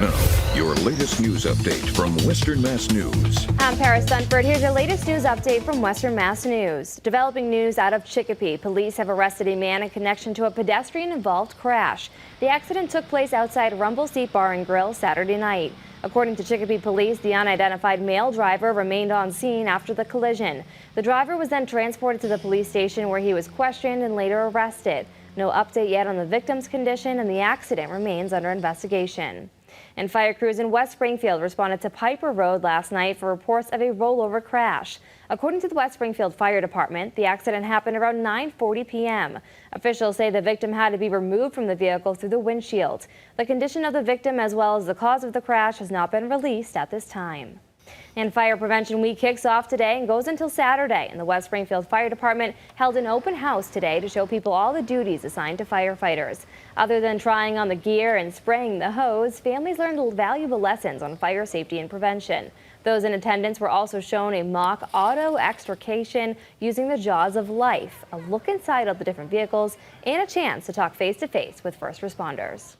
Now, your latest news update from Western Mass News. I'm Paris Dunford. Here's your latest news update from Western Mass News. Developing news out of Chicopee. Police have arrested a man in connection to a pedestrian-involved crash. The accident took place outside Rumble Seat Bar and Grill Saturday night. According to Chicopee Police, the unidentified male driver remained on scene after the collision. The driver was then transported to the police station where he was questioned and later arrested. No update yet on the victim's condition, and the accident remains under investigation. And fire crews in West Springfield responded to Piper Road last night for reports of a rollover crash. According to the West Springfield Fire Department, the accident happened around 9:40 p.m. Officials say the victim had to be removed from the vehicle through the windshield. The condition of the victim as well as the cause of the crash has not been released at this time. And Fire Prevention Week kicks off today and goes until Saturday. And the West Springfield Fire Department held an open house today to show people all the duties assigned to firefighters. Other than trying on the gear and spraying the hose, families learned valuable lessons on fire safety and prevention. Those in attendance were also shown a mock auto extrication using the jaws of life, a look inside of the different vehicles, and a chance to talk face-to-face with first responders.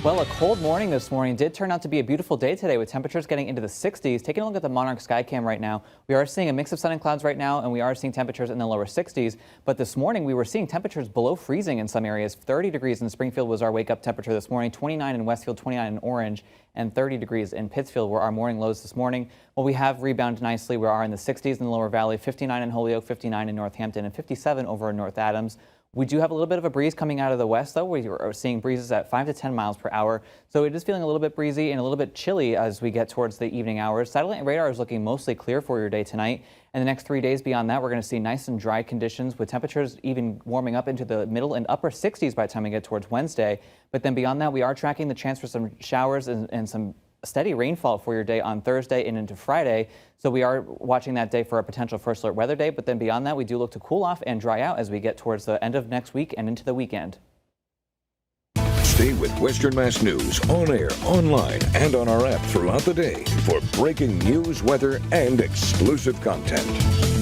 Well, a cold morning this morning did turn out to be a beautiful day today with temperatures getting into the 60s. Taking a look at the Monarch Skycam right now, we are seeing a mix of sun and clouds right now, and we are seeing temperatures in the lower 60s. But this morning we were seeing temperatures below freezing in some areas. 30 degrees in Springfield was our wake-up temperature this morning, 29 in Westfield, 29 in Orange, and 30 degrees in Pittsfield were our morning lows this morning. Well, we have rebounded nicely. We are in the 60s in the lower valley, 59 in Holyoke, 59 in Northampton, and 57 over in North Adams. We do have a little bit of a breeze coming out of the west, though. We are seeing breezes at 5 to 10 miles per hour. So it is feeling a little bit breezy and a little bit chilly as we get towards the evening hours. Satellite and radar is looking mostly clear for your day tonight. And the next 3 days beyond that, we're going to see nice and dry conditions with temperatures even warming up into the middle and upper 60s by the time we get towards Wednesday. But then beyond that, we are tracking the chance for some showers and some steady rainfall for your day on Thursday and into Friday. So we are watching that day for a potential first alert weather day. But then beyond that, we do look to cool off and dry out as we get towards the end of next week and into the weekend. Stay with Western Mass News on air, online, and on our app throughout the day for breaking news, weather, and exclusive content.